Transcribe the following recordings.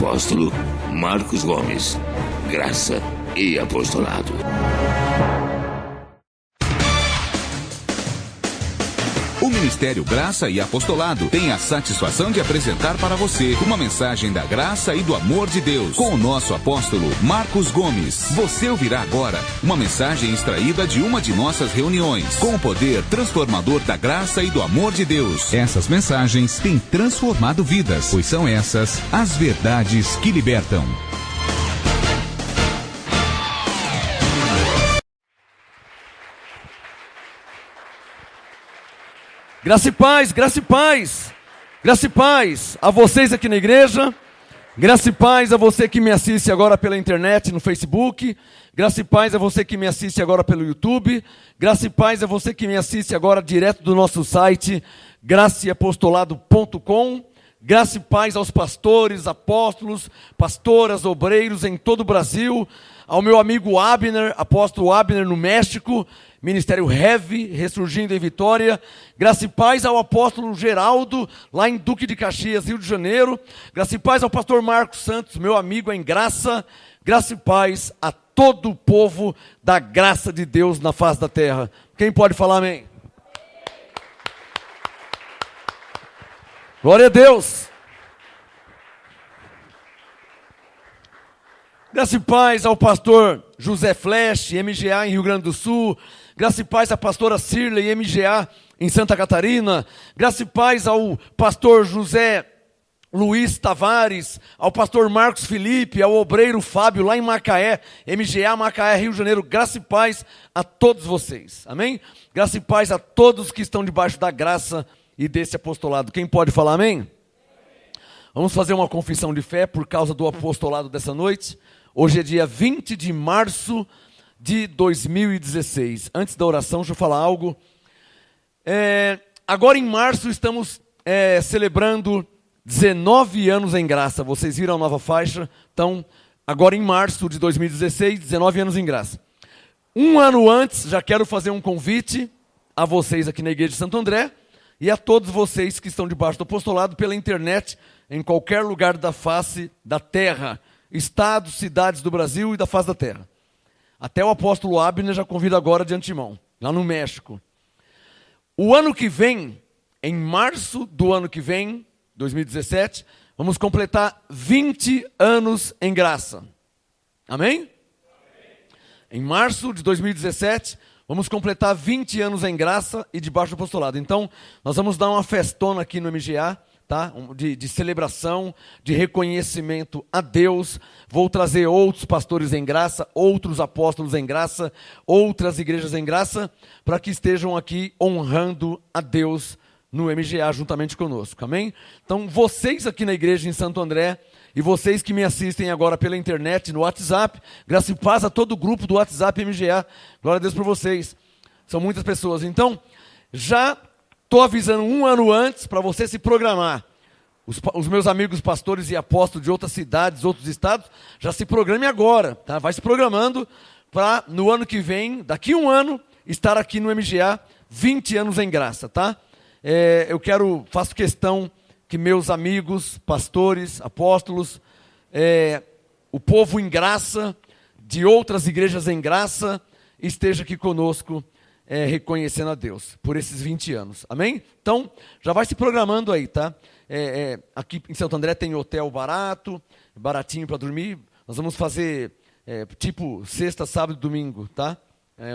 apóstolo Marcos Gomes. Graça e apostolado. O Ministério Graça e Apostolado tem a satisfação de apresentar para você uma mensagem da graça e do amor de Deus com o nosso apóstolo Marcos Gomes. Você ouvirá agora uma mensagem extraída de uma de nossas reuniões com o poder transformador da graça e do amor de Deus. Essas mensagens têm transformado vidas, pois são essas as verdades que libertam. Graça e paz, graça e paz, graça e paz a vocês aqui na igreja, graça e paz a você que me assiste agora pela internet, no Facebook, graça e paz a você que me assiste agora pelo YouTube, graça e paz a você que me assiste agora direto do nosso site, graçaeapostolado.com, graça e paz aos pastores, apóstolos, pastoras, obreiros em todo o Brasil, ao meu amigo Abner, apóstolo Abner no México, Ministério Heavy, ressurgindo em Vitória. Graça e paz ao apóstolo Geraldo, lá em Duque de Caxias, Rio de Janeiro. Graça e paz ao pastor Marcos Santos, meu amigo em graça. Graça e paz a todo o povo da graça de Deus na face da terra. Quem pode falar amém? Glória a Deus. Graça e paz ao pastor José Flesch, MGA em Rio Grande do Sul. Graça e paz à pastora Cirlei, MGA em Santa Catarina. Graça e paz ao pastor José Luiz Tavares, ao pastor Marcos Felipe, ao obreiro Fábio lá em Macaé, MGA Macaé, Rio de Janeiro. Graça e paz a todos vocês, amém? Graça e paz a todos que estão debaixo da graça e desse apostolado. Quem pode falar amém? Vamos fazer uma confissão de fé por causa do apostolado dessa noite. Hoje é dia 20 de março de 2016. Antes da oração, deixa eu falar algo. Agora em março estamos celebrando 19 anos em graça. Vocês viram a nova faixa? Então, agora em março de 2016, 19 anos em graça. Um ano antes, já quero fazer um convite a vocês aqui na Igreja de Santo André e a todos vocês que estão debaixo do apostolado pela internet, em qualquer lugar da face da terra. Estados, cidades do Brasil e da face da terra. Até o apóstolo Abner já convido agora de antemão, lá no México. O ano que vem, em março do ano que vem, 2017, vamos completar 20 anos em graça. Amém? Em março de 2017, vamos completar 20 anos em graça e debaixo do apostolado. Então, nós vamos dar uma festona aqui no MGA, tá? De celebração, de reconhecimento a Deus. Vou trazer outros pastores em graça, outros apóstolos em graça, outras igrejas em graça, para que estejam aqui honrando a Deus no MGA juntamente conosco, amém? Então, vocês aqui na igreja em Santo André, e vocês que me assistem agora pela internet, no WhatsApp, graça e paz a todo o grupo do WhatsApp MGA, glória a Deus por vocês, são muitas pessoas. Então, já estou avisando um ano antes para você se programar. Os meus amigos pastores e apóstolos de outras cidades, outros estados, já se programe agora, tá? Vai se programando para no ano que vem, daqui a um ano, estar aqui no MGA, 20 anos em graça, tá? Faço questão que meus amigos, pastores, apóstolos, o povo em graça, de outras igrejas em graça, esteja aqui conosco, reconhecendo a Deus por esses 20 anos, amém? Então, já vai se programando aí, tá? Aqui em Santo André tem hotel baratinho para dormir. Nós vamos fazer tipo sexta, sábado e domingo, tá?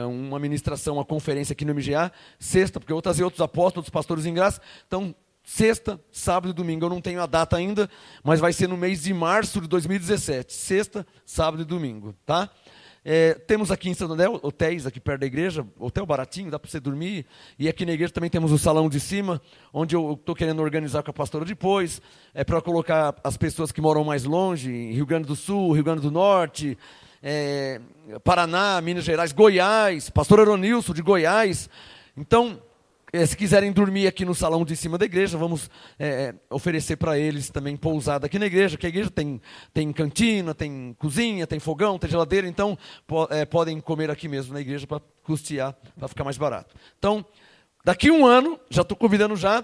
Uma ministração, uma conferência aqui no MGA, sexta, porque eu vou trazer outros apóstolos, outros pastores em graça. Então, sexta, sábado e domingo, eu não tenho a data ainda, mas vai ser no mês de março de 2017, sexta, sábado e domingo, tá? Temos aqui em Santo André hotéis aqui perto da igreja, hotel baratinho, dá para você dormir. E aqui na igreja também temos o salão de cima, onde eu estou querendo organizar com a pastora depois, para colocar as pessoas que moram mais longe, em Rio Grande do Sul, Rio Grande do Norte, Paraná, Minas Gerais, Goiás, pastor Aronilson de Goiás. Então, se quiserem dormir aqui no salão de cima da igreja, vamos oferecer para eles também pousada aqui na igreja, que a igreja tem cantina, tem cozinha, tem fogão, tem geladeira, então podem comer aqui mesmo na igreja para custear, para ficar mais barato. Então, daqui a um ano, já estou convidando já,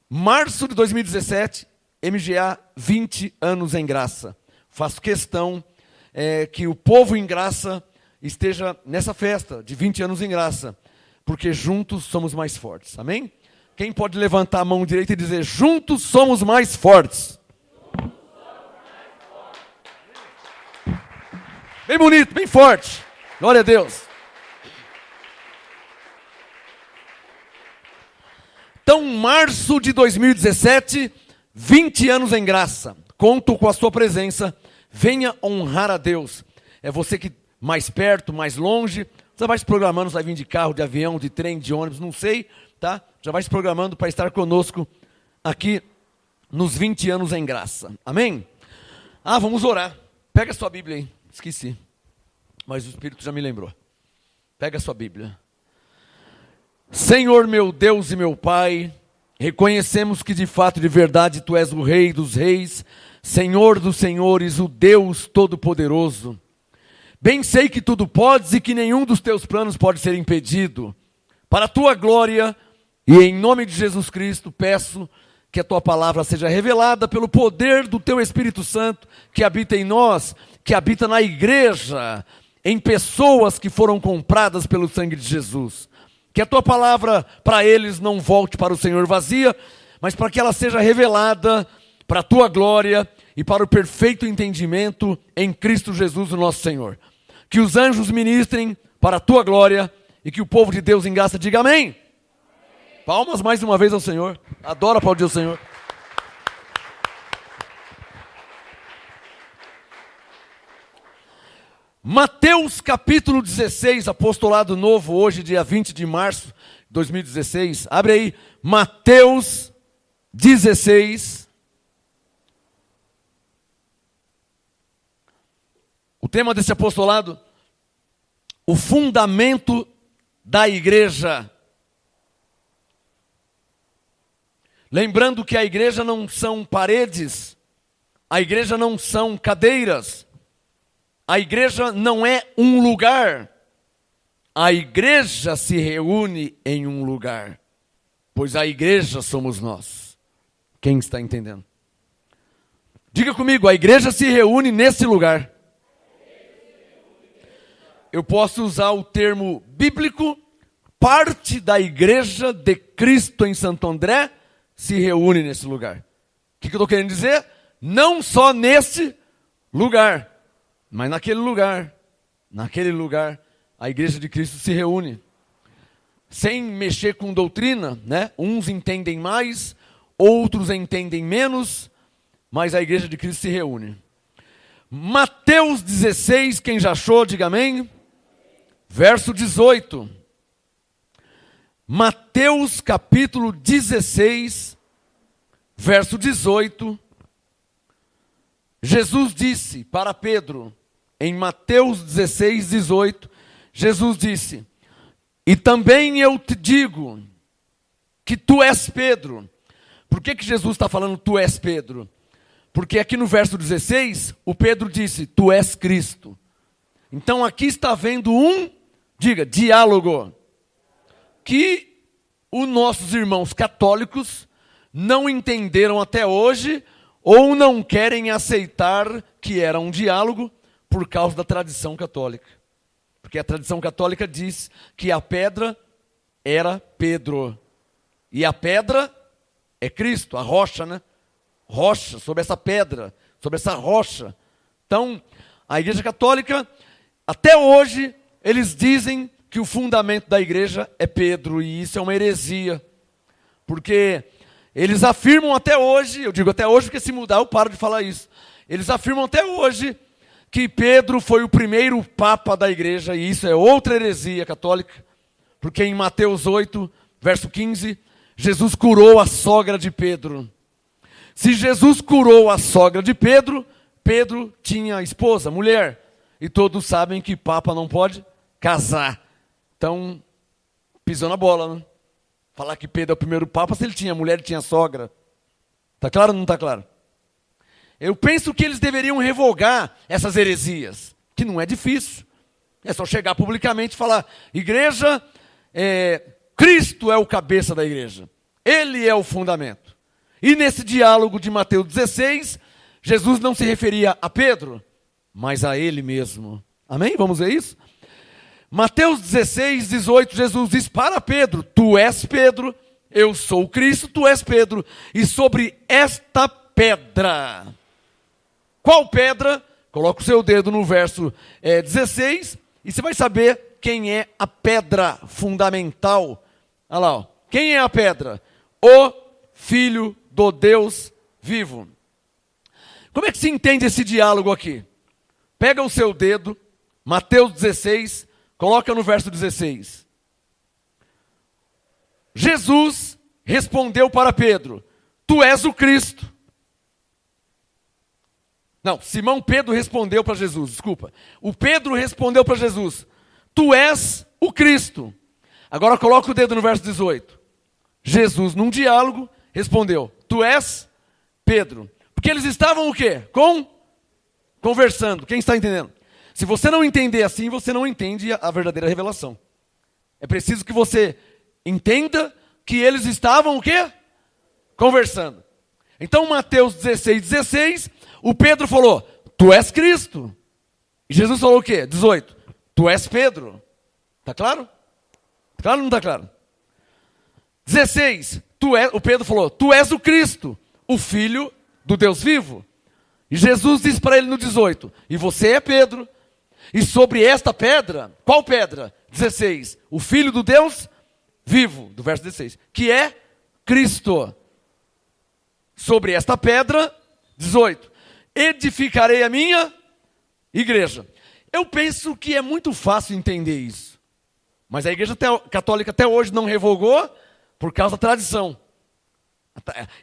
março de 2017, MGA 20 anos em graça. Faço questão que o povo em graça esteja nessa festa de 20 anos em graça, porque juntos somos mais fortes. Amém? Quem pode levantar a mão direita e dizer: juntos somos mais fortes? Bem bonito, bem forte. Glória a Deus. Então, março de 2017, 20 anos em graça. Conto com a sua presença. Venha honrar a Deus. É você que mais perto, mais longe. Você vai se programando, vai vir de carro, de avião, de trem, de ônibus, não sei, tá? Já vai se programando para estar conosco aqui nos 20 anos em graça. Amém? Vamos orar. Pega a sua Bíblia aí. Esqueci. Mas o Espírito já me lembrou. Pega a sua Bíblia. Senhor meu Deus e meu Pai, reconhecemos que de fato e de verdade Tu és o Rei dos Reis, Senhor dos Senhores, o Deus Todo-Poderoso. Bem sei que tudo podes e que nenhum dos Teus planos pode ser impedido. Para a Tua glória e em nome de Jesus Cristo, peço que a Tua palavra seja revelada pelo poder do Teu Espírito Santo, que habita em nós, que habita na igreja, em pessoas que foram compradas pelo sangue de Jesus. Que a Tua palavra para eles não volte para o Senhor vazia, mas para que ela seja revelada para a Tua glória e para o perfeito entendimento em Cristo Jesus, o nosso Senhor. Que os anjos ministrem para a Tua glória e que o povo de Deus em graça diga amém. Palmas mais uma vez ao Senhor. Adoro aplaudir o Senhor. Mateus capítulo 16, apostolado novo, hoje dia 20 de março de 2016. Abre aí, Mateus 16. O tema desse apostolado, o fundamento da igreja. Lembrando que a igreja não são paredes, a igreja não são cadeiras, a igreja não é um lugar, a igreja se reúne em um lugar, pois a igreja somos nós. Quem está entendendo? Diga comigo, a igreja se reúne nesse lugar. Eu posso usar o termo bíblico, parte da igreja de Cristo em Santo André se reúne nesse lugar. O que eu estou querendo dizer? Não só nesse lugar, mas naquele lugar, a igreja de Cristo se reúne. Sem mexer com doutrina, né? Uns entendem mais, outros entendem menos, mas a igreja de Cristo se reúne. Mateus 16, quem já achou, diga amém. Verso 18. Mateus capítulo 16, verso 18. Jesus disse para Pedro, em Mateus 16, 18, Jesus disse: e também eu te digo que tu és Pedro. Por que Jesus está falando tu és Pedro? Porque aqui no verso 16, o Pedro disse, tu és Cristo. Então aqui está havendo diálogo, que os nossos irmãos católicos não entenderam até hoje, ou não querem aceitar que era um diálogo por causa da tradição católica. Porque a tradição católica diz que a pedra era Pedro, e a pedra é Cristo, a rocha, né? Rocha, sobre essa pedra, sobre essa rocha. Então, a Igreja Católica, até hoje, eles dizem que o fundamento da igreja é Pedro, e isso é uma heresia, porque eles afirmam até hoje, eu digo até hoje porque se mudar eu paro de falar isso, eles afirmam até hoje que Pedro foi o primeiro papa da igreja, e isso é outra heresia católica, porque em Mateus 8, verso 15, Jesus curou a sogra de Pedro. Se Jesus curou a sogra de Pedro, Pedro tinha esposa, mulher, e todos sabem que papa não pode casar. Então, pisou na bola, né? Falar que Pedro é o primeiro papa, se ele tinha mulher e tinha sogra. Está claro ou não está claro? Eu penso que eles deveriam revogar essas heresias, que não é difícil. É só chegar publicamente e falar, igreja, Cristo é o cabeça da igreja. Ele é o fundamento. E nesse diálogo de Mateus 16, Jesus não se referia a Pedro, mas a ele mesmo. Amém? Vamos ver isso? Mateus 16, 18, Jesus diz para Pedro: tu és Pedro, eu sou o Cristo, tu és Pedro. E sobre esta pedra. Qual pedra? Coloca o seu dedo no verso 16 e você vai saber quem é a pedra fundamental. Olha lá, ó. Quem é a pedra? O Filho do Deus vivo. Como é que se entende esse diálogo aqui? Pega o seu dedo, Mateus 16, coloca no verso 16. Jesus respondeu para Pedro: tu és o Cristo. Não, Simão Pedro respondeu para Jesus, desculpa. O Pedro respondeu para Jesus: tu és o Cristo. Agora coloca o dedo no verso 18. Jesus, num diálogo, respondeu: tu és Pedro. Porque eles estavam o quê? Conversando. Quem está entendendo? Se você não entender assim, você não entende a verdadeira revelação. É preciso que você entenda que eles estavam o quê? Conversando. Então, Mateus 16, 16, o Pedro falou: tu és Cristo. E Jesus falou o quê? 18. Tu és Pedro. Está claro? Está claro ou não está claro? 16. O Pedro falou: tu és o Cristo, o Filho do Deus vivo. E Jesus disse para ele no 18: e você é Pedro. E sobre esta pedra, qual pedra? 16. O Filho do Deus vivo, do verso 16, que é Cristo. Sobre esta pedra, 18, edificarei a minha igreja. Eu penso que é muito fácil entender isso. Mas a igreja católica até hoje não revogou por causa da tradição.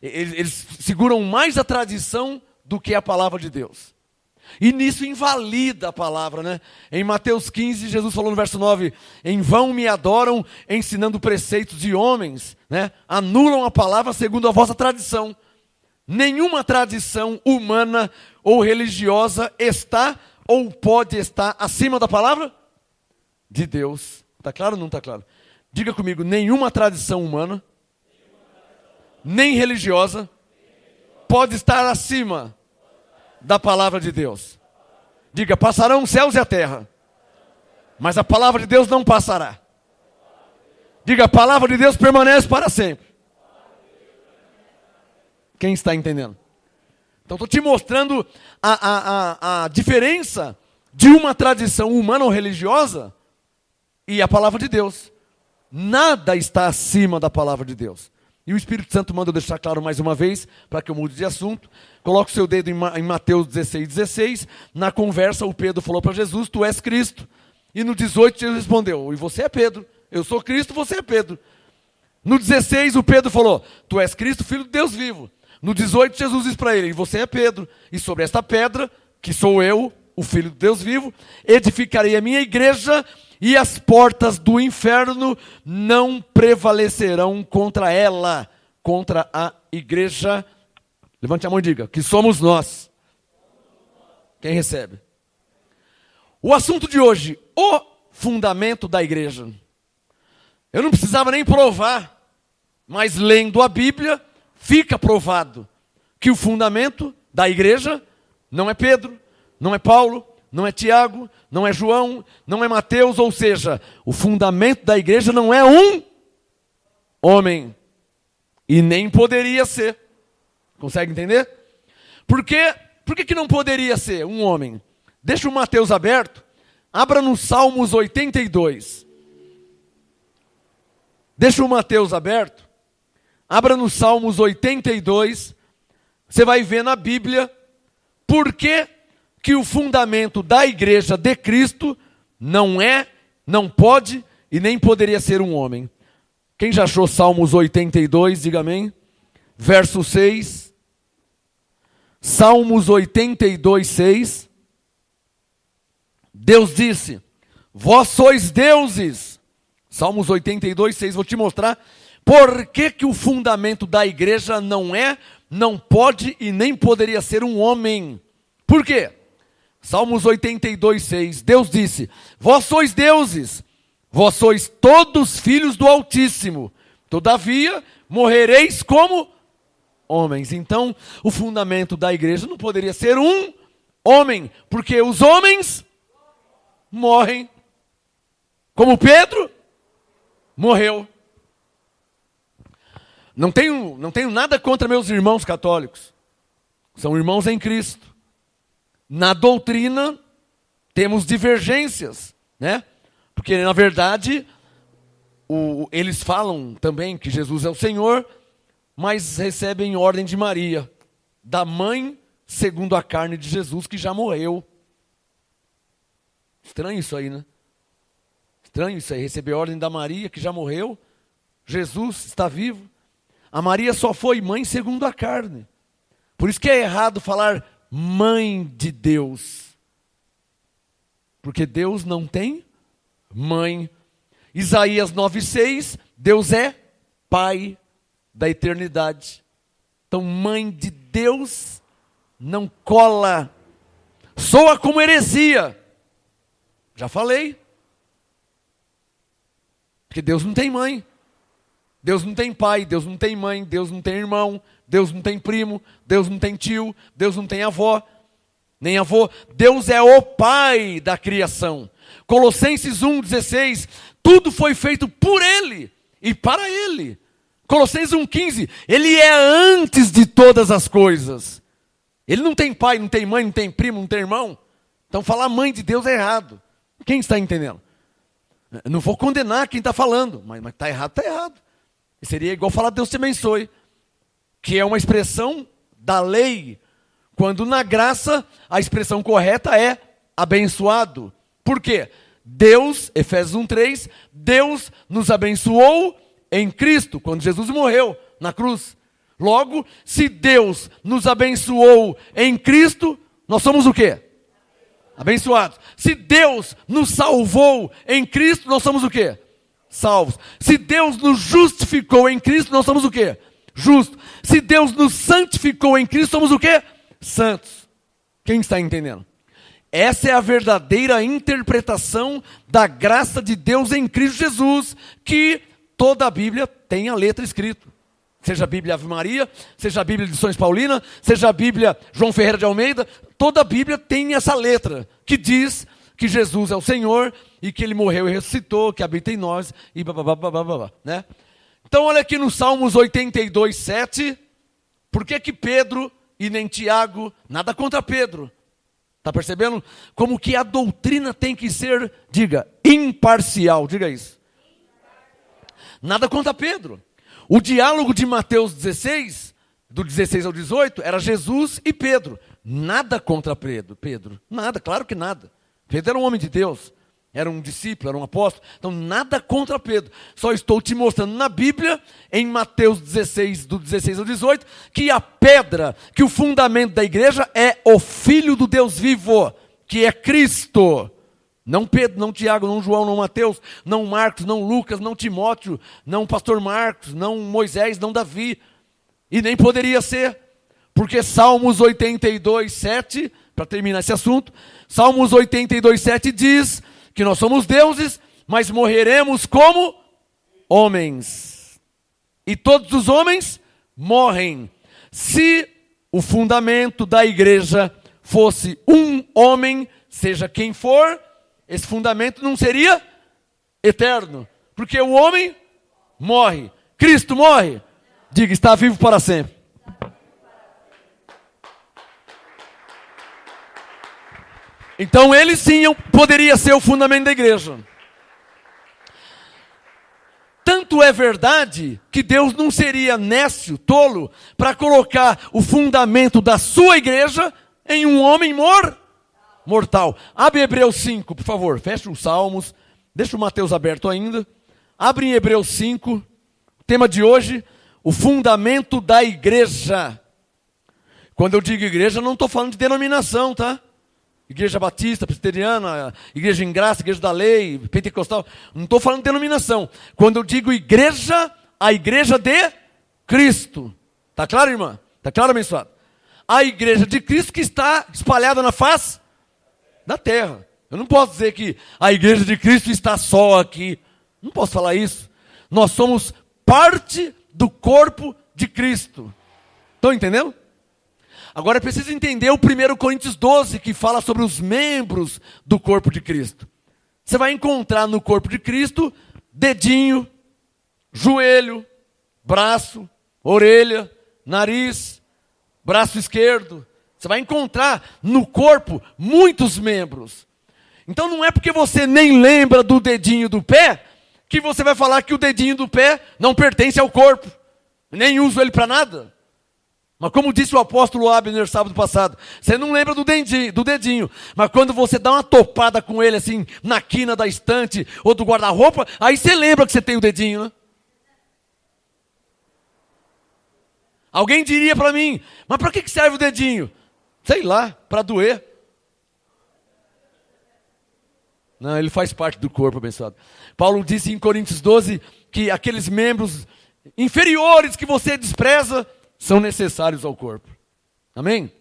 Eles seguram mais a tradição do que a palavra de Deus. E nisso invalida a palavra, né? Em Mateus 15, Jesus falou no verso 9: em vão me adoram, ensinando preceitos de homens, né? Anulam a palavra segundo a vossa tradição. Nenhuma tradição humana ou religiosa está ou pode estar acima da palavra de Deus. Está claro ou não está claro? Diga comigo: nenhuma tradição humana, nem religiosa, pode estar acima da palavra de Deus. Diga: passarão os céus e a terra, mas a palavra de Deus não passará. Diga: a palavra de Deus permanece para sempre. Quem está entendendo? Então estou te mostrando a diferença de uma tradição humana ou religiosa e a palavra de Deus. Nada está acima da palavra de Deus. E o Espírito Santo manda eu deixar claro mais uma vez, para que eu mude de assunto. Coloque o seu dedo em Mateus 16, 16. Na conversa, o Pedro falou para Jesus: tu és Cristo. E no 18, Jesus respondeu: e você é Pedro. Eu sou Cristo, você é Pedro. No 16, o Pedro falou: tu és Cristo, Filho de Deus vivo. No 18, Jesus diz para ele: e você é Pedro. E sobre esta pedra, que sou eu, o Filho de Deus vivo, edificarei a minha igreja, e as portas do inferno não prevalecerão contra ela, contra a igreja. Levante a mão e diga: que somos nós. Quem recebe? O assunto de hoje: o fundamento da igreja. Eu não precisava nem provar, mas lendo a Bíblia, fica provado que o fundamento da igreja não é Pedro, não é Paulo, não é Tiago, não é João, não é Mateus, ou seja, o fundamento da igreja não é um homem, e nem poderia ser. Consegue entender? Por que não poderia ser um homem? Deixa o Mateus aberto, abra no Salmos 82. Deixa o Mateus aberto, abra no Salmos 82, você vai ver na Bíblia por que o fundamento da igreja de Cristo não é, não pode e nem poderia ser um homem. Quem já achou Salmos 82, diga amém. Verso 6. Salmos 82, 6. Deus disse: vós sois deuses. Salmos 82, 6. Vou te mostrar por que o fundamento da igreja não é, não pode e nem poderia ser um homem. Por quê? Salmos 82, 6. Deus disse: vós sois deuses, vós sois todos filhos do Altíssimo. Todavia, morrereis como homens. Então, o fundamento da igreja não poderia ser um homem, porque os homens morrem. Como Pedro morreu. Não tenho nada contra meus irmãos católicos. São irmãos em Cristo. Na doutrina, temos divergências, né? Porque, na verdade, eles falam também que Jesus é o Senhor, mas recebem ordem de Maria, da mãe segundo a carne de Jesus, que já morreu. Estranho isso aí, né? Estranho isso aí, receber ordem da Maria, que já morreu. Jesus está vivo. A Maria só foi mãe segundo a carne. Por isso que é errado falar mãe de Deus. Porque Deus não tem mãe. Isaías 9,6, Deus é Pai da eternidade. Então, mãe de Deus não cola. Soa como heresia. Já falei. Porque Deus não tem mãe. Deus não tem pai, Deus não tem mãe, Deus não tem irmão, Deus não tem primo, Deus não tem tio, Deus não tem avó, nem avô. Deus é o Pai da criação. Colossenses 1,16, tudo foi feito por Ele e para Ele. Colossenses 1,15, Ele é antes de todas as coisas. Ele não tem pai, não tem mãe, não tem primo, não tem irmão. Então falar mãe de Deus é errado. Quem está entendendo? Eu não vou condenar quem está falando, mas está errado, está errado. Seria igual falar Deus te abençoe, que é uma expressão da lei, quando na graça a expressão correta é abençoado. Por quê? Deus, Efésios 1,3, Deus nos abençoou em Cristo, quando Jesus morreu na cruz. Logo, se Deus nos abençoou em Cristo, nós somos o quê? Abençoados. Se Deus nos salvou em Cristo, nós somos o quê? Salvos. Se Deus nos justificou em Cristo, nós somos o quê? Justos. Se Deus nos santificou em Cristo, somos o quê? Santos. Quem está entendendo? Essa é a verdadeira interpretação da graça de Deus em Cristo Jesus, que toda a Bíblia tem a letra escrita. Seja a Bíblia Ave Maria, seja a Bíblia Lições Paulina, seja a Bíblia João Ferreira de Almeida, toda a Bíblia tem essa letra, que diz que Jesus é o Senhor, e que Ele morreu e ressuscitou, que habita em nós, e blá, né? Então olha aqui no Salmos 82:7, por que Pedro e nem Tiago, nada contra Pedro, está percebendo? Como que a doutrina tem que ser, diga, imparcial, diga isso. Nada contra Pedro. O diálogo de Mateus 16, do 16 ao 18, era Jesus e Pedro. Nada contra Pedro. Nada, claro que nada. Pedro era um homem de Deus, era um discípulo, era um apóstolo. Então nada contra Pedro. Só estou te mostrando na Bíblia, em Mateus 16, do 16 ao 18, que a pedra, que o fundamento da igreja é o Filho do Deus vivo, que é Cristo. Não Pedro, não Tiago, não João, não Mateus, não Marcos, não Lucas, não Timóteo, não pastor Marcos, não Moisés, não Davi. E nem poderia ser, porque Salmos 82:7, para terminar esse assunto, Salmos 82:7 diz que nós somos deuses, mas morreremos como homens. E todos os homens morrem. Se o fundamento da igreja fosse um homem, seja quem for, esse fundamento não seria eterno, porque o homem morre. Cristo morre? Diga, está vivo para sempre. Então ele sim poderia ser o fundamento da igreja. Tanto é verdade que Deus não seria nécio, tolo, para colocar o fundamento da sua igreja em um homem mortal. Abre Hebreus 5, por favor. Fecha os Salmos. Deixa o Mateus aberto ainda. Abre em Hebreus 5. Tema de hoje, o fundamento da igreja. Quando eu digo igreja, não estou falando de denominação, tá? Igreja Batista, Presbiteriana, Igreja em Graça, Igreja da Lei, Pentecostal. Não estou falando de denominação. Quando eu digo igreja, a igreja de Cristo. Está claro, irmã? Está claro, abençoado? A igreja de Cristo que está espalhada na face da terra. Eu não posso dizer que a igreja de Cristo está só aqui. Não posso falar isso. Nós somos parte do corpo de Cristo. Estão entendendo? Agora é preciso entender o 1 Coríntios 12, que fala sobre os membros do corpo de Cristo. Você vai encontrar no corpo de Cristo dedinho, joelho, braço, orelha, nariz, braço esquerdo. Você vai encontrar no corpo muitos membros. Então não é porque você nem lembra do dedinho do pé, que você vai falar que o dedinho do pé não pertence ao corpo. Nem uso ele para nada. Mas como disse o apóstolo Abner sábado passado, você não lembra do dedinho, mas quando você dá uma topada com ele assim, na quina da estante ou do guarda-roupa, aí você lembra que você tem o dedinho, né? Alguém diria para mim, mas para que serve o dedinho? Sei lá, para doer. Não, ele faz parte do corpo, abençoado. Paulo disse em Coríntios 12 que aqueles membros inferiores que você despreza são necessários ao corpo. Amém?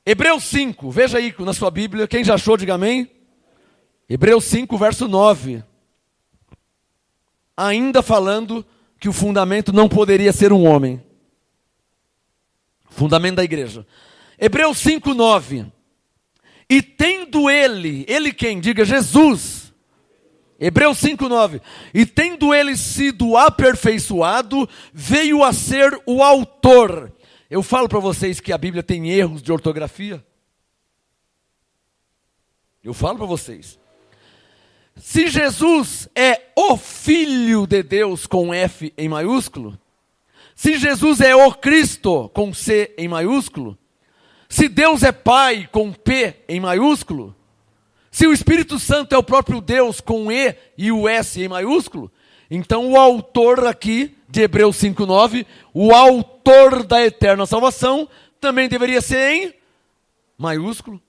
Hebreus 5, veja aí na sua Bíblia, quem já achou, diga amém. Hebreus 5, verso 9. Ainda falando que o fundamento não poderia ser um homem. Fundamento da igreja. Hebreus 5, 9. E tendo ele quem? Diga Jesus. Hebreus 5, 9. E tendo ele sido aperfeiçoado, veio a ser o autor. Eu falo para vocês que a Bíblia tem erros de ortografia. Eu falo para vocês. Se Jesus é o Filho de Deus com F em maiúsculo, se Jesus é o Cristo com C em maiúsculo, se Deus é Pai com P em maiúsculo, se o Espírito Santo é o próprio Deus com E e o S em maiúsculo, então o autor aqui de Hebreus 5:9, o autor da eterna salvação, também deveria ser em maiúsculo.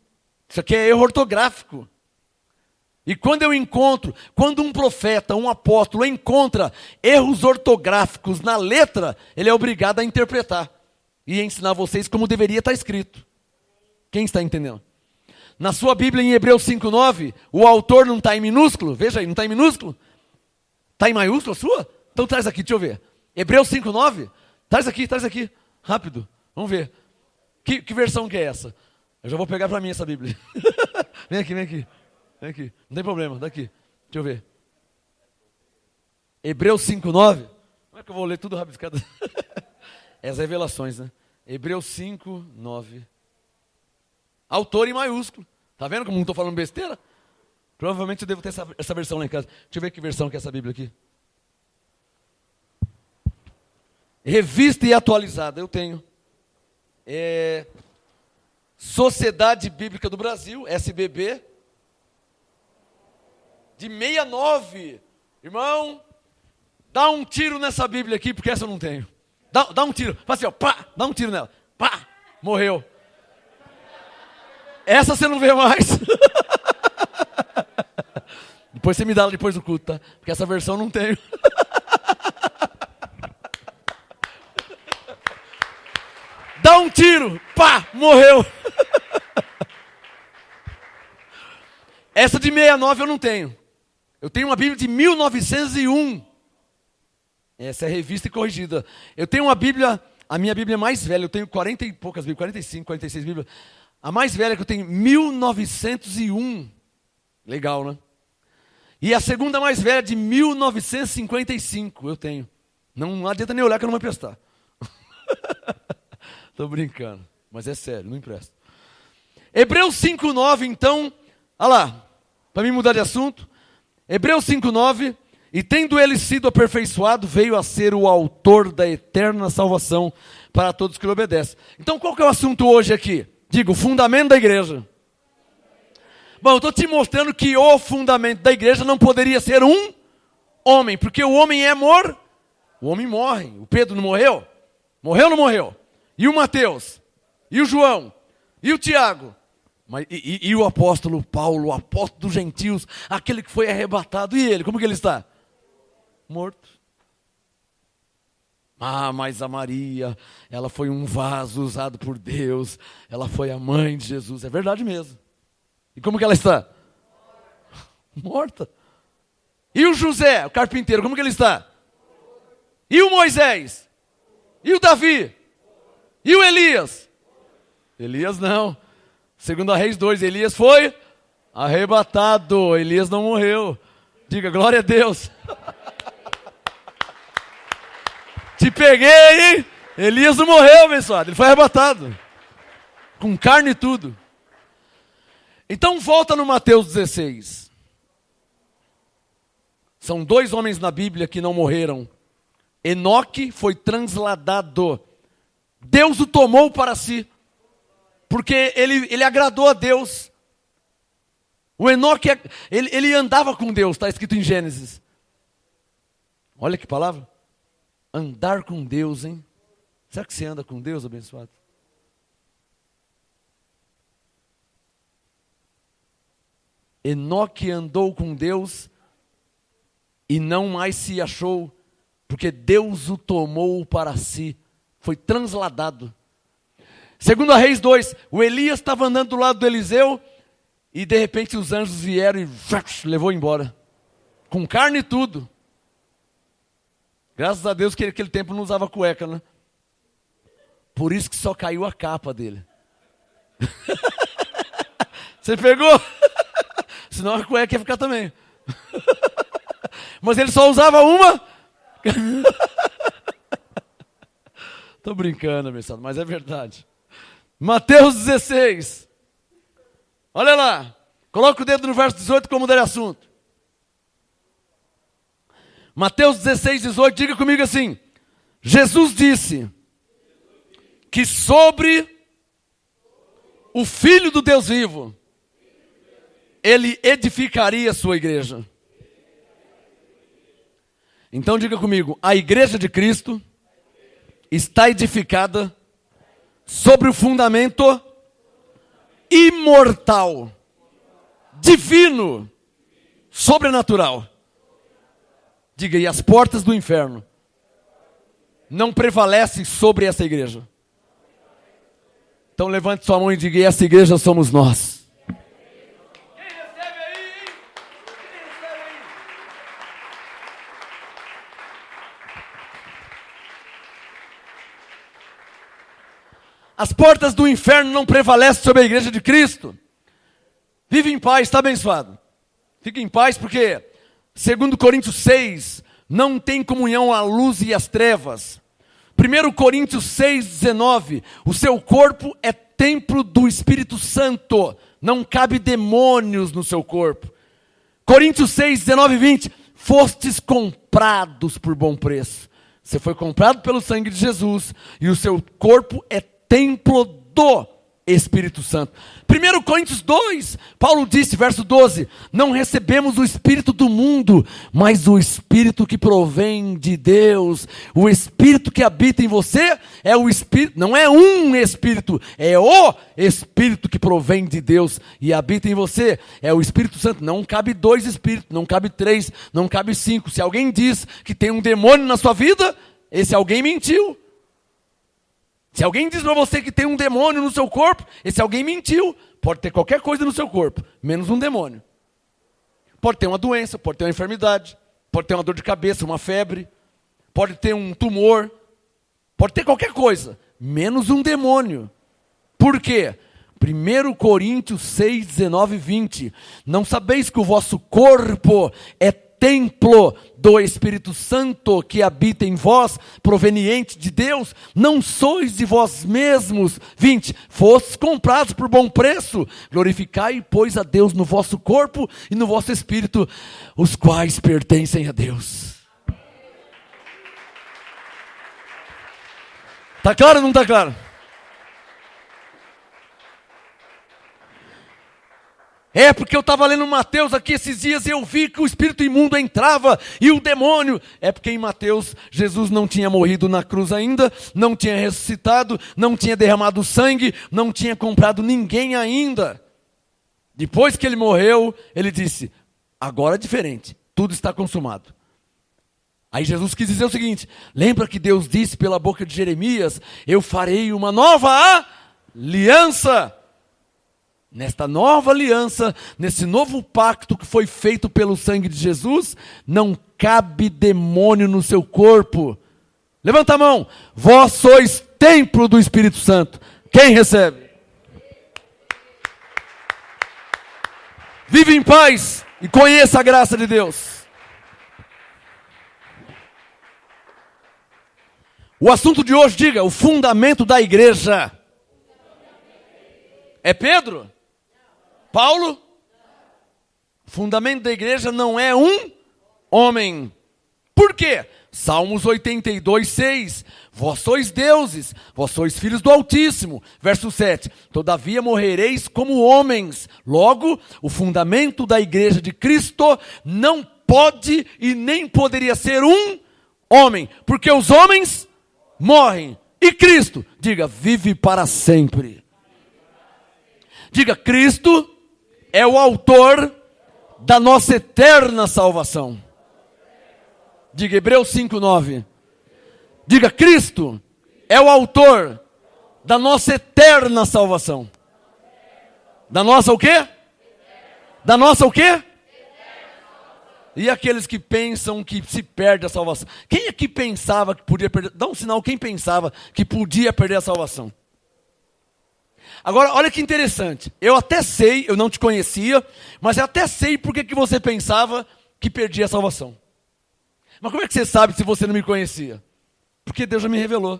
Isso aqui é erro ortográfico. E quando um profeta, um apóstolo encontra erros ortográficos na letra, ele é obrigado a interpretar e ensinar vocês como deveria estar escrito. Quem está entendendo? Na sua Bíblia, em Hebreus 5:9, o autor não está em minúsculo? Veja aí, não está em minúsculo? Está em maiúsculo a sua? Então traz aqui, deixa eu ver. Hebreus 5:9? Traz aqui, rápido. Vamos ver. Que versão que é essa? Eu já vou pegar para mim essa Bíblia. Vem aqui. Não tem problema, daqui. Deixa eu ver. Hebreus 5:9. Como é que eu vou ler tudo rabiscado? As revelações, né? Hebreus 5:9. Autor em maiúsculo. Tá vendo como não estou falando besteira? Provavelmente eu devo ter essa versão lá em casa. Deixa eu ver que versão que é essa Bíblia aqui. Revista e atualizada, eu tenho. Sociedade Bíblica do Brasil, SBB. De 69. Irmão, dá um tiro nessa Bíblia aqui, porque essa eu não tenho. Dá um tiro. Faz assim, ó, pá, dá um tiro nela. Pá, morreu. Essa você não vê mais. Depois você me dá ela depois do culto, tá? Porque essa versão eu não tenho. Dá um tiro, pá, morreu. Essa de 69 eu não tenho. Eu tenho uma Bíblia de 1901. Essa é revista e corrigida. Eu tenho uma Bíblia, a minha Bíblia mais velha, eu tenho 40 e poucas Bíblias, 45, 46 Bíblias. A mais velha que eu tenho, 1901. Legal, né? E a segunda mais velha de 1955, eu tenho. Não adianta nem olhar que eu não vou emprestar. Estou brincando, mas é sério, não empresto. Hebreus 5:9, então, olha lá, para mim mudar de assunto. Hebreus 5:9, e tendo ele sido aperfeiçoado, veio a ser o autor da eterna salvação para todos que lhe obedecem. Então qual que é o assunto hoje aqui? Diga, o fundamento da igreja. Bom, eu estou te mostrando que o fundamento da igreja não poderia ser um homem, porque o homem é o homem morre. O Pedro não morreu? Morreu ou não morreu? E o Mateus? E o João? E o Tiago? E o apóstolo Paulo, o apóstolo dos gentios, aquele que foi arrebatado, e ele, como que ele está? Morto. Ah, mas a Maria, ela foi um vaso usado por Deus, ela foi a mãe de Jesus, é verdade mesmo. E como que ela está? Morta. E o José, o carpinteiro, como que ele está? E o Moisés? E o Davi? E o Elias? Elias não. 2 Reis 2, Elias foi arrebatado. Elias não morreu. Diga, glória a Deus. Te peguei, hein? Elias não morreu, abençoado. Ele foi arrebatado. Com carne e tudo. Então volta no Mateus 16. São 2 homens na Bíblia que não morreram. Enoque foi transladado. Deus o tomou para si. Porque ele agradou a Deus. O Enoque, ele andava com Deus, está escrito em Gênesis. Olha que palavra. Andar com Deus, hein? Será que você anda com Deus, abençoado? Enoque andou com Deus e não mais se achou, porque Deus o tomou para si. Foi transladado. 2 Reis 2, o Elias estava andando do lado do Eliseu e de repente os anjos vieram e levou embora. Com carne e tudo. Graças a Deus que naquele tempo não usava cueca, né? Por isso que só caiu a capa dele. Você pegou? Senão a cueca ia ficar também. Mas ele só usava uma. Tô brincando, abençoado, mas é verdade. Mateus 16. Olha lá. Coloca o dedo no verso 18 como der assunto. Mateus 16, 18, diga comigo assim. Jesus disse que sobre o Filho do Deus vivo, ele edificaria a sua igreja. Então diga comigo, a igreja de Cristo está edificada sobre o fundamento imortal, divino, sobrenatural. Diga, e as portas do inferno não prevalecem sobre essa igreja. Então levante sua mão e diga, e essa igreja somos nós. Quem recebe aí, hein? Quem recebe aí? As portas do inferno não prevalecem sobre a igreja de Cristo. Vive em paz, está abençoado. Fique em paz porque 2 Coríntios 6, não tem comunhão a luz e as trevas. 1 Coríntios 6, 19, o seu corpo é templo do Espírito Santo, não cabe demônios no seu corpo. Coríntios 6, 19 e 20, fostes comprados por bom preço. Você foi comprado pelo sangue de Jesus e o seu corpo é templo do Espírito Santo. 1 Coríntios 2, Paulo disse, verso 12, não recebemos o Espírito do mundo, mas o Espírito que provém de Deus. O Espírito que habita em você é o Espírito, não é um Espírito, é o Espírito que provém de Deus e habita em você, é o Espírito Santo. Não cabe 2 Espíritos, não cabe 3, não cabe 5. Se alguém diz que tem um demônio na sua vida, esse alguém mentiu. Se alguém diz para você que tem um demônio no seu corpo, esse alguém mentiu. Pode ter qualquer coisa no seu corpo, menos um demônio. Pode ter uma doença, pode ter uma enfermidade, pode ter uma dor de cabeça, uma febre, pode ter um tumor, pode ter qualquer coisa, menos um demônio. Por quê? 1 Coríntios 6, 19 e 20. Não sabeis que o vosso corpo é templo do Espírito Santo que habita em vós, proveniente de Deus, não sois de vós mesmos. 20, fostes comprados por bom preço, glorificai, pois, a Deus no vosso corpo e no vosso espírito, os quais pertencem a Deus. Está claro ou não está claro? É porque eu estava lendo Mateus aqui esses dias e eu vi que o espírito imundo entrava e o demônio. É porque em Mateus Jesus não tinha morrido na cruz ainda, não tinha ressuscitado, não tinha derramado sangue, não tinha comprado ninguém ainda. Depois que ele morreu, ele disse, agora é diferente, tudo está consumado. Aí Jesus quis dizer o seguinte, lembra que Deus disse pela boca de Jeremias, eu farei uma nova aliança. Nesta nova aliança, nesse novo pacto que foi feito pelo sangue de Jesus, não cabe demônio no seu corpo. Levanta a mão. Vós sois templo do Espírito Santo. Quem recebe? Vive em paz e conheça a graça de Deus. O assunto de hoje, diga, o fundamento da igreja. É Pedro? Paulo? O fundamento da igreja não é um homem. Por quê? Salmos 82, 6. Vós sois deuses, vós sois filhos do Altíssimo. Verso 7. Todavia morrereis como homens. Logo, o fundamento da igreja de Cristo não pode e nem poderia ser um homem. Porque os homens morrem. E Cristo, diga, vive para sempre. Diga, Cristo é o autor da nossa eterna salvação. Diga, Hebreus 5:9. Diga, Cristo é o autor da nossa eterna salvação. Da nossa o quê? Da nossa o quê? E aqueles que pensam que se perde a salvação? Quem aqui pensava que podia perder? Dá um sinal, quem pensava que podia perder a salvação? Agora, olha que interessante. Eu até sei, eu não te conhecia, mas eu até sei por que você pensava que perdia a salvação. Mas como é que você sabe se você não me conhecia? Porque Deus já me revelou.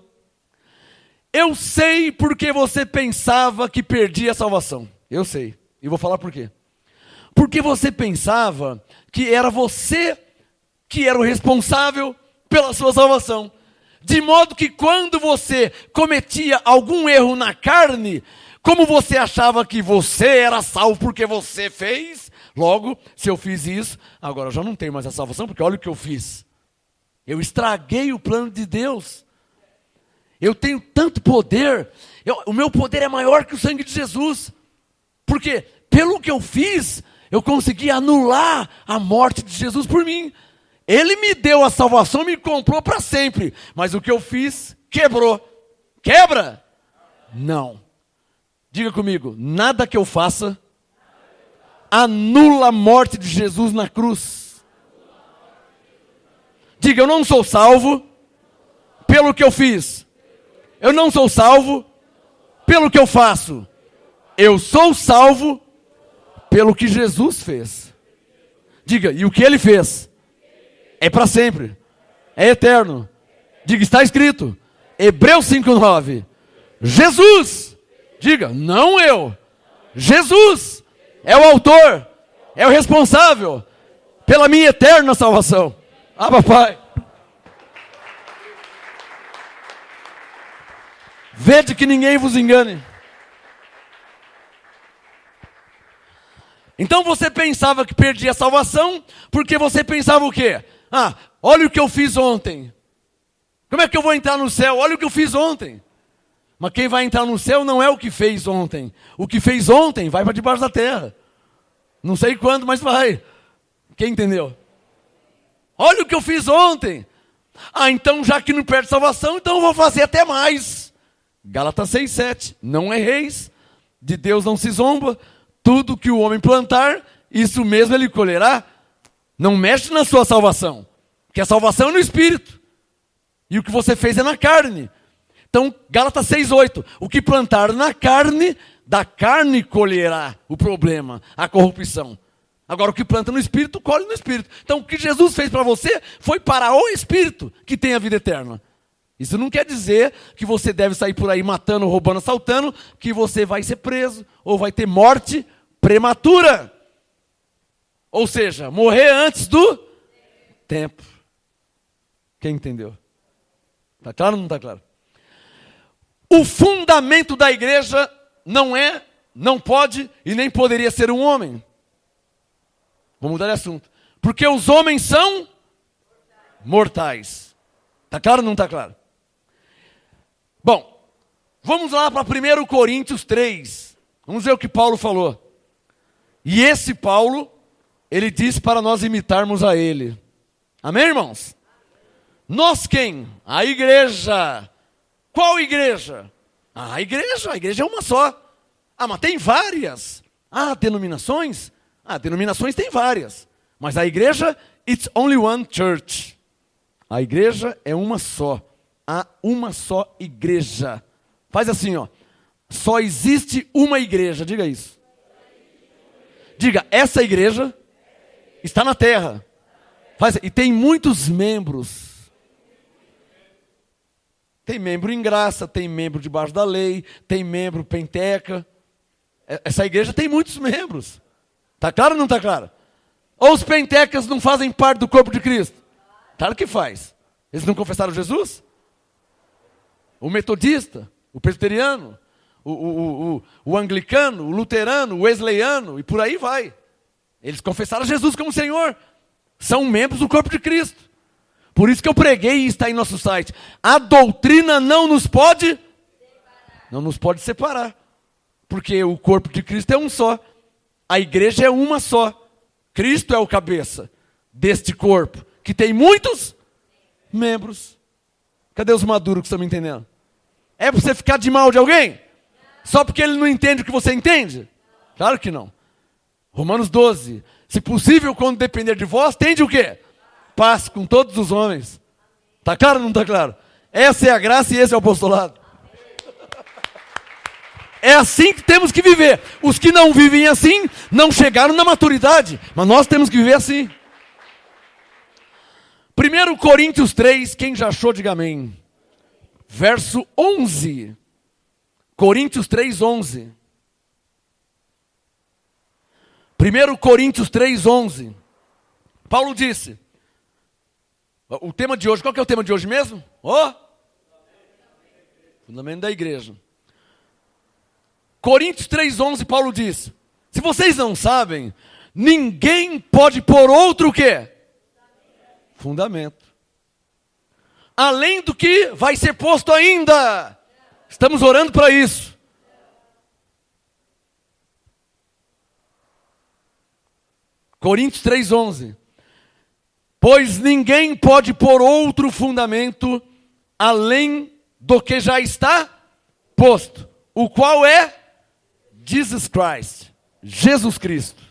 Eu sei porque você pensava que perdia a salvação. Eu sei. E vou falar por quê. Porque você pensava que era você que era o responsável pela sua salvação. De modo que quando você cometia algum erro na carne, como você achava que você era salvo porque você fez, logo, se eu fiz isso, agora eu já não tenho mais a salvação, porque olha o que eu fiz. Eu estraguei o plano de Deus. Eu tenho tanto poder. O meu poder é maior que o sangue de Jesus. Porque pelo que eu fiz, eu consegui anular a morte de Jesus por mim. Ele me deu a salvação, me comprou para sempre. Mas o que eu fiz, quebrou. Quebra? Não. Diga comigo, nada que eu faça anula a morte de Jesus na cruz. Diga, eu não sou salvo pelo que eu fiz. Eu não sou salvo pelo que eu faço. Eu sou salvo pelo que Jesus fez. Diga, e o que ele fez? É para sempre. É eterno. Diga, está escrito. Hebreus 5:9. Jesus. Diga, não eu. Jesus é o autor, é o responsável pela minha eterna salvação. Ah, papai. Vede que ninguém vos engane. Então você pensava que perdia a salvação, porque você pensava o quê? Ah, olha o que eu fiz ontem. Como é que eu vou entrar no céu? Olha o que eu fiz ontem. Mas quem vai entrar no céu não é o que fez ontem. O que fez ontem vai para debaixo da terra. Não sei quando, mas vai. Quem entendeu? Olha o que eu fiz ontem. Ah, então já que não perde salvação, então eu vou fazer até mais. Gálatas 6:7. Não erreis, de Deus não se zomba. Tudo que o homem plantar, isso mesmo ele colherá. Não mexe na sua salvação, porque a salvação é no Espírito. E o que você fez é na carne. Então, Gálatas 6:8. O que plantar na carne, da carne colherá o problema, a corrupção. Agora, o que planta no Espírito, colhe no Espírito. Então, o que Jesus fez para você foi para o Espírito que tem a vida eterna. Isso não quer dizer que você deve sair por aí matando, roubando, assaltando, que você vai ser preso ou vai ter morte prematura. Ou seja, morrer antes do tempo. Quem entendeu? Está claro ou não está claro? O fundamento da igreja não é, não pode e nem poderia ser um homem. Vou mudar de assunto. Porque os homens são mortais. Está claro ou não está claro? Bom, vamos lá para 1 Coríntios 3. Vamos ver o que Paulo falou. E esse Paulo, ele disse para nós imitarmos a ele. Amém, irmãos? Nós quem? A igreja. Qual igreja? A igreja é uma só. Ah, mas tem várias. Ah, denominações? Ah, denominações tem várias. Mas a igreja, it's only one church. A igreja é uma só. há uma só igreja. Faz assim, ó. Só existe uma igreja, diga isso. Diga, essa igreja está na terra. Faz, e tem muitos membros. Tem membro em graça, tem membro debaixo da lei, tem membro penteca. Essa igreja tem muitos membros. Está claro ou não está claro? Ou os pentecas não fazem parte do corpo de Cristo? Claro que faz. Eles não confessaram Jesus? O metodista, o presbiteriano, o anglicano, o luterano, o wesleyano, e por aí vai. Eles confessaram Jesus como Senhor. São membros do corpo de Cristo. Por isso que eu preguei e está em nosso site. A doutrina não nos pode separar. Porque o corpo de Cristo é um só. A igreja é uma só. Cristo é o cabeça deste corpo, que tem muitos membros. Cadê os maduros que estão me entendendo? É para você ficar de mal de alguém? Só porque ele não entende o que você entende? Claro que não. Romanos 12. Se possível, quando depender de vós, tende o quê? Paz com todos os homens. Está claro ou não está claro? Essa é a graça e esse é o apostolado. É assim que temos que viver. Os que não vivem assim, não chegaram na maturidade. Mas nós temos que viver assim. 1 Coríntios 3, quem já achou, diga amém. Verso 11. Coríntios 3, 11. 1 Coríntios 3, 11. Paulo disse. O tema de hoje, qual que é o tema de hoje mesmo? Fundamento da igreja. Coríntios 3:11, Paulo diz: se vocês não sabem, ninguém pode pôr outro o quê? Fundamento. Além do que vai ser posto ainda. Estamos orando para isso. Coríntios 3:11. Pois ninguém pode pôr outro fundamento além do que já está posto, o qual é Jesus Christ, Jesus Cristo.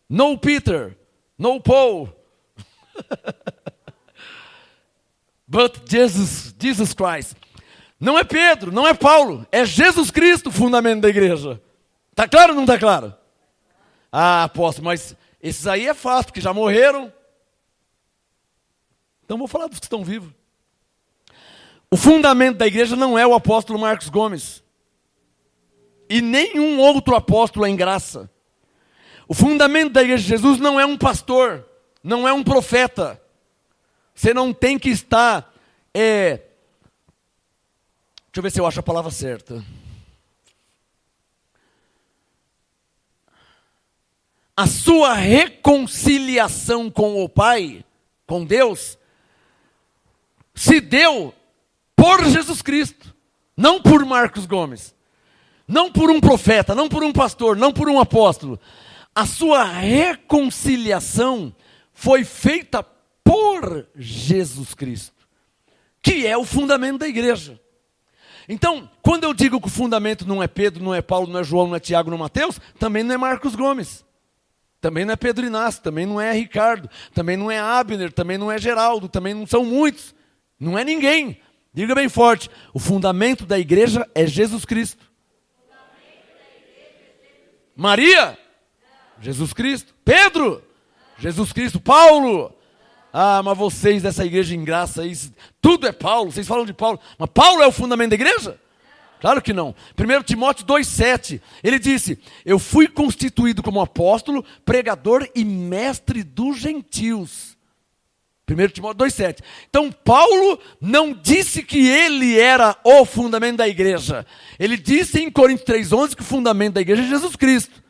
No Peter, no Paul, but Jesus Christ. Não é Pedro, não é Paulo, é Jesus Cristo o fundamento da igreja. Está claro ou não está claro? Ah, apóstolo, mas esses aí é fácil, porque já morreram. Então vou falar dos que estão vivos. O fundamento da igreja não é o apóstolo Marcos Gomes. E nenhum outro apóstolo em graça. O fundamento da igreja de Jesus não é um pastor, não é um profeta. Você não tem que estar... Deixa eu ver se eu acho a palavra certa. A sua reconciliação com o Pai, com Deus, se deu por Jesus Cristo, não por Marcos Gomes, não por um profeta, não por um pastor, não por um apóstolo. A sua reconciliação foi feita por Jesus Cristo, que é o fundamento da igreja. Então, quando eu digo que o fundamento não é Pedro, não é Paulo, não é João, não é Tiago, não é Mateus, também não é Marcos Gomes, também não é Pedro Inácio, também não é Ricardo, também não é Abner, também não é Geraldo, também não são muitos, não é ninguém. Diga bem forte, o fundamento da igreja é Jesus Cristo. Maria? Jesus Cristo. Pedro? Jesus Cristo. Paulo? Ah, mas vocês dessa igreja em graça aí, tudo é Paulo, vocês falam de Paulo, mas Paulo é o fundamento da igreja? Claro que não. 1 Timóteo 2,7, ele disse: eu fui constituído como apóstolo, pregador e mestre dos gentios. 1 Timóteo 2,7. Então Paulo não disse que ele era o fundamento da igreja. Ele disse em Coríntios 3,11 que o fundamento da igreja é Jesus Cristo.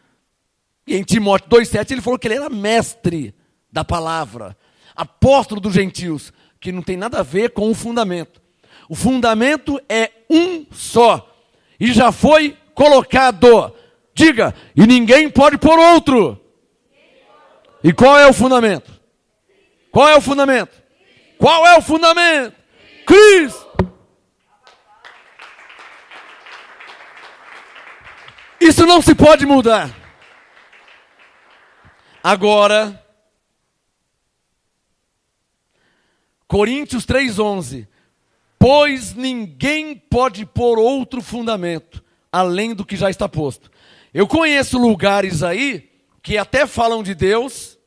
E em Timóteo 2,7 ele falou que ele era mestre da palavra, apóstolo dos gentios, que não tem nada a ver com o fundamento. O fundamento é um só, e já foi colocado. Diga, e ninguém pode pôr outro. E qual é o fundamento? Qual é o fundamento? Qual é o fundamento? Cristo. Isso não se pode mudar. Agora, Coríntios 3,11. Pois ninguém pode pôr outro fundamento, além do que já está posto. Eu conheço lugares aí que até falam de Deus,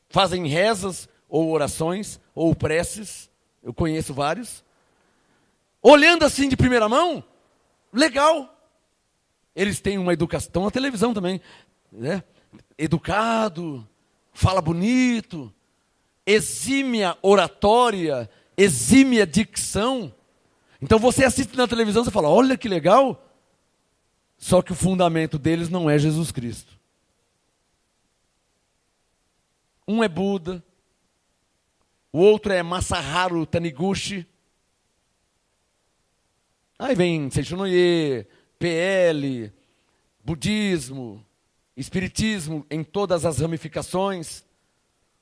fazem rezas, ou orações, ou preces. Eu conheço vários. Olhando assim de primeira mão, legal. Eles têm uma educação, estão na televisão também, né? Educado, fala bonito, exímia oratória, exímia dicção. Então você assiste na televisão e fala, olha que legal. Só que o fundamento deles não é Jesus Cristo. Um é Buda, o outro é Masaharu Taniguchi. Aí vem Seichonoye, PL, budismo, espiritismo em todas as ramificações,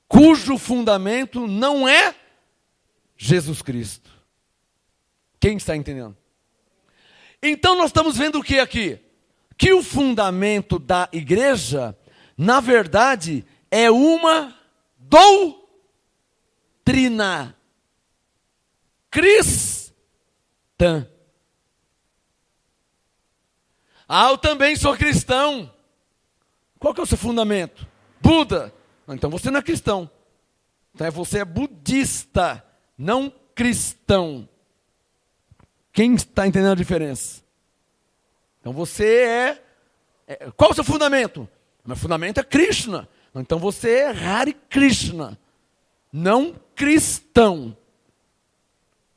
cujo fundamento não é Jesus Cristo. Quem está entendendo? Então nós estamos vendo o que aqui? Que o fundamento da igreja, na verdade, é uma doutrina cristã. Ah, eu também sou cristão. Qual que é o seu fundamento? Buda. Então você não é cristão. Então você é budista, não cristão. Quem está entendendo a diferença? Então você qual é o seu fundamento? Meu fundamento é Krishna. Então você é Hare Krishna, não cristão.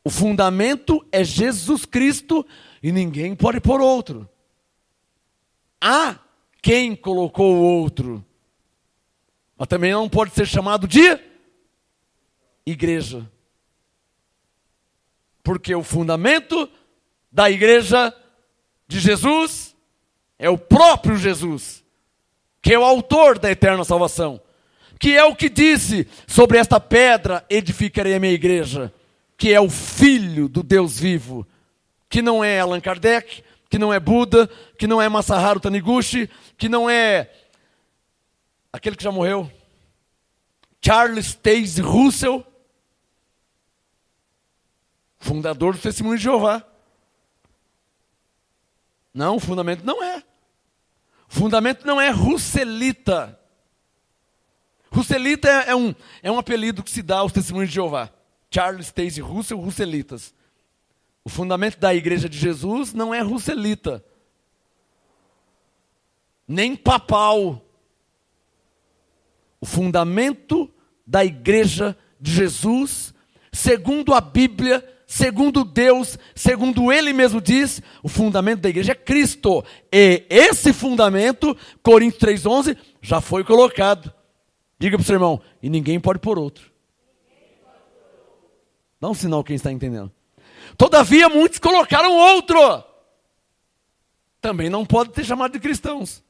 O fundamento é Jesus Cristo e ninguém pode pôr outro. Há quem colocou o outro, mas também não pode ser chamado de igreja. Porque o fundamento da igreja de Jesus é o próprio Jesus, que é o autor da eterna salvação, que é o que disse, sobre esta pedra edificarei a minha igreja, que é o Filho do Deus vivo, que não é Allan Kardec, que não é Buda, que não é Masaharu Taniguchi, que não é aquele que já morreu, Charles Taze Russell, fundador do Testemunho de Jeová. Não, o fundamento não é. O fundamento não é Russelita. Russelita é um apelido que se dá aos Testemunhos de Jeová. Charles Taze Russell, Russelitas. O fundamento da Igreja de Jesus não é Russelita. Nem papal. O fundamento da Igreja de Jesus, segundo a Bíblia, segundo Deus, segundo Ele mesmo diz, o fundamento da igreja é Cristo. E esse fundamento, Coríntios 3,11, já foi colocado. Diga para o seu irmão, e ninguém pode pôr outro. Dá um sinal quem está entendendo. Todavia, muitos colocaram outro. Também não pode ser chamado de cristãos.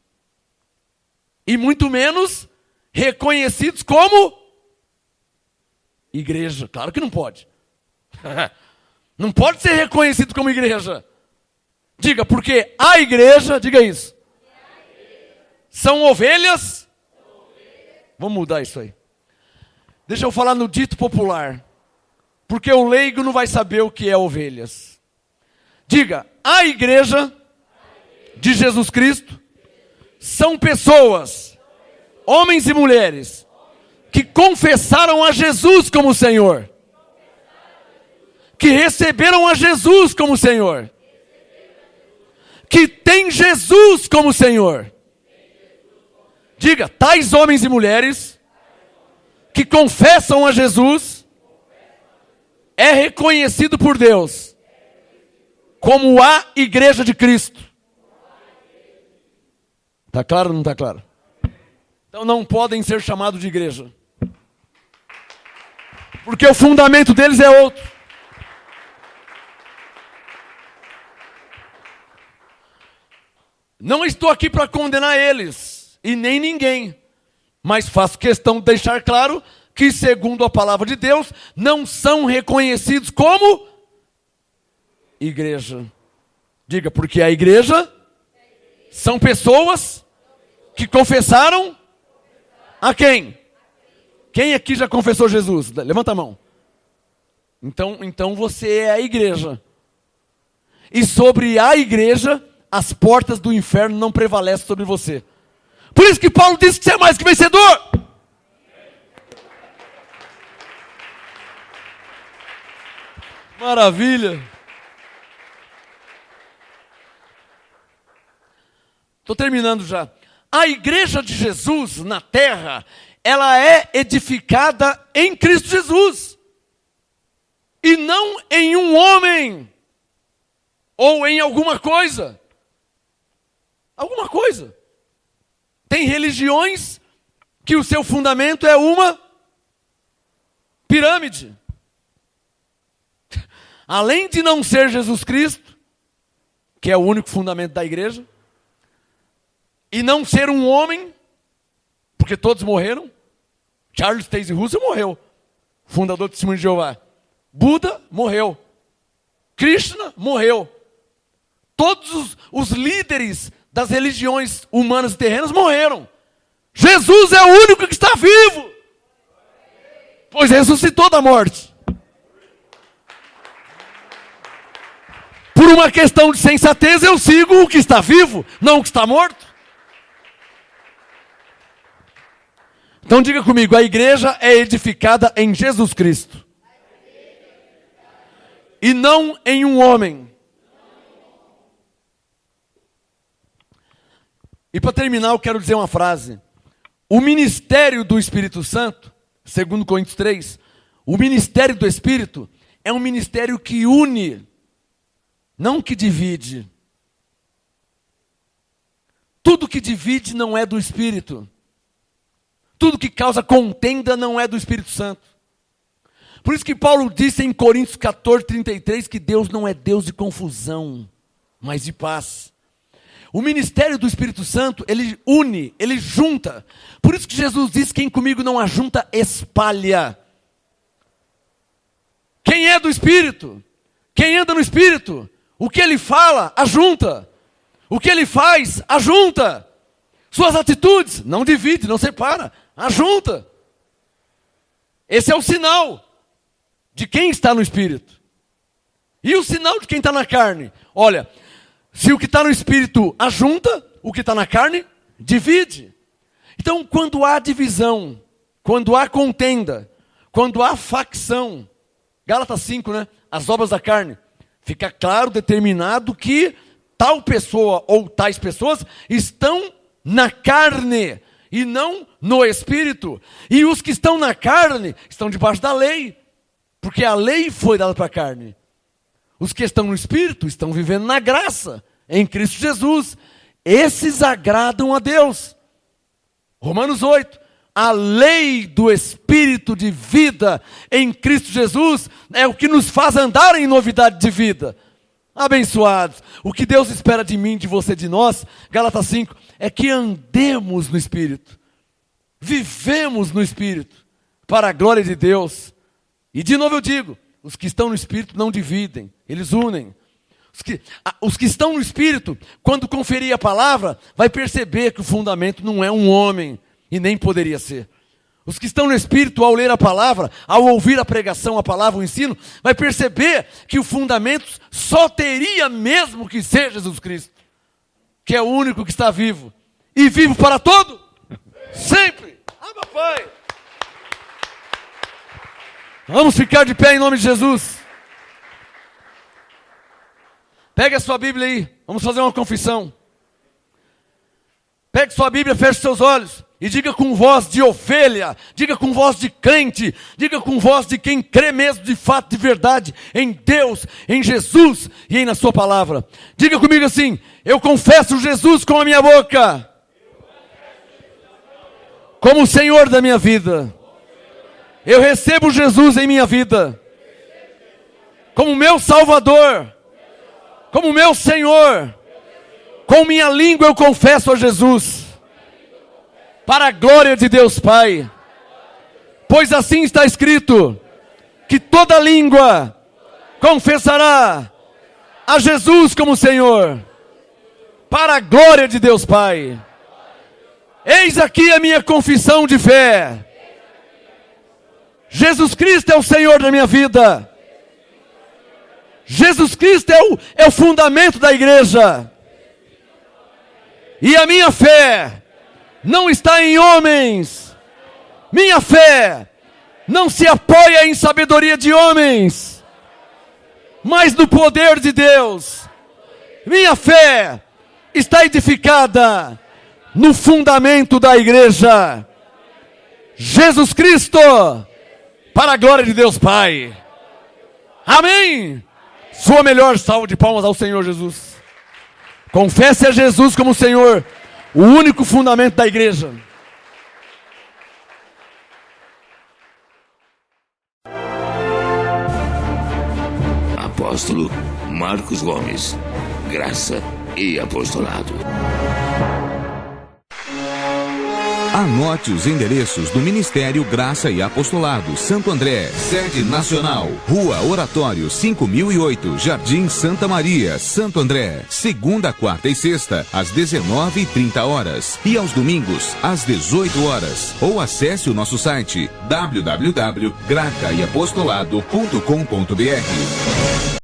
E muito menos reconhecidos como igreja. Claro que não pode. Não pode ser reconhecido como igreja. Diga, porque a igreja, diga isso. São ovelhas. Vamos mudar isso aí. Deixa eu falar no dito popular. Porque o leigo não vai saber o que é ovelhas. Diga, a igreja de Jesus Cristo são pessoas, homens e mulheres, que confessaram a Jesus como Senhor. Que receberam a Jesus como Senhor. Que tem Jesus como Senhor. Diga, tais homens e mulheres que confessam a Jesus é reconhecido por Deus como a igreja de Cristo. Está claro ou não está claro? Então não podem ser chamados de igreja. Porque o fundamento deles é outro. Não estou aqui para condenar eles, e nem ninguém. Mas faço questão de deixar claro que, segundo a palavra de Deus, não são reconhecidos como igreja. Diga, porque a igreja são pessoas que confessaram a quem? Quem aqui já confessou Jesus? Levanta a mão. Então você é a igreja. E sobre a igreja, as portas do inferno não prevalecem sobre você. Por isso que Paulo disse que você é mais que vencedor. Maravilha. Estou terminando já. A igreja de Jesus na terra, ela é edificada em Cristo Jesus. E não em um homem. Ou em alguma coisa. Alguma coisa. Tem religiões que o seu fundamento é uma pirâmide. Além de não ser Jesus Cristo, que é o único fundamento da igreja, e não ser um homem, porque todos morreram. Charles Taze Russell morreu, fundador do Testemunho de Jeová. Buda morreu. Krishna morreu. Todos os líderes das religiões humanas e terrenas morreram. Jesus é o único que está vivo, pois ressuscitou da morte. Por uma questão de sensatez, eu sigo o que está vivo, não o que está morto. Então diga comigo, a igreja é edificada em Jesus Cristo. E não em um homem. E para terminar, eu quero dizer uma frase. O ministério do Espírito Santo, segundo Coríntios 3, o ministério do Espírito é um ministério que une, não que divide. Tudo que divide não é do Espírito. Tudo que causa contenda não é do Espírito Santo. Por isso que Paulo disse em Coríntios 14:33 que Deus não é Deus de confusão, mas de paz. O ministério do Espírito Santo, ele une, ele junta. Por isso que Jesus disse, quem comigo não ajunta, espalha. Quem é do Espírito? Quem anda no Espírito? O que ele fala, ajunta. O que ele faz, ajunta. Suas atitudes, não divide, não separa, ajunta. Esse é o sinal de quem está no Espírito. E o sinal de quem está na carne? Olha, se o que está no Espírito ajunta, o que está na carne, divide. Então, quando há divisão, quando há contenda, quando há facção, Gálatas 5, né? As obras da carne, fica claro, determinado que tal pessoa ou tais pessoas estão na carne e não no Espírito. E os que estão na carne estão debaixo da lei, porque a lei foi dada para a carne. Os que estão no Espírito estão vivendo na graça, em Cristo Jesus. Esses agradam a Deus. Romanos 8. A lei do Espírito de vida em Cristo Jesus é o que nos faz andar em novidade de vida. Abençoados. O que Deus espera de mim, de você, de nós, Gálatas 5, é que andemos no Espírito. Vivemos no Espírito, para a glória de Deus. E de novo eu digo, os que estão no Espírito não dividem, eles unem. Os que estão no Espírito, quando conferir a palavra, vai perceber que o fundamento não é um homem, e nem poderia ser. Os que estão no Espírito, ao ler a palavra, ao ouvir a pregação, a palavra, o ensino, vai perceber que o fundamento só teria mesmo que ser Jesus Cristo, que é o único que está vivo, e vivo para todo, sempre. Ah, papai! Vamos ficar de pé em nome de Jesus. Pega a sua Bíblia aí, vamos fazer uma confissão. Pegue sua Bíblia, feche seus olhos e diga com voz de ovelha, diga com voz de crente, diga com voz de quem crê mesmo de fato, de verdade, em Deus, em Jesus e na sua palavra. Diga comigo assim: eu confesso Jesus com a minha boca, como o Senhor da minha vida. Eu recebo Jesus em minha vida, como meu Salvador, como meu Senhor. Com minha língua eu confesso a Jesus, para a glória de Deus Pai. Pois assim está escrito, que toda língua confessará a Jesus como Senhor, para a glória de Deus Pai. Eis aqui a minha confissão de fé. Jesus Cristo é o Senhor da minha vida. Jesus Cristo é o fundamento da igreja. E a minha fé não está em homens. Minha fé não se apoia em sabedoria de homens, mas no poder de Deus. Minha fé está edificada no fundamento da igreja. Jesus Cristo, para a glória de Deus Pai. Amém. Sua melhor salva de palmas ao Senhor Jesus. Confesse a Jesus como Senhor, o único fundamento da igreja. Apóstolo Marcos Gomes, graça e apostolado. Anote os endereços do Ministério Graça e Apostolado Santo André, sede nacional, Rua Oratório 5008, Jardim Santa Maria, Santo André, segunda, quarta e sexta, às 19h30 e aos domingos, às 18 horas. Ou acesse o nosso site www.gracaiapostolado.com.br.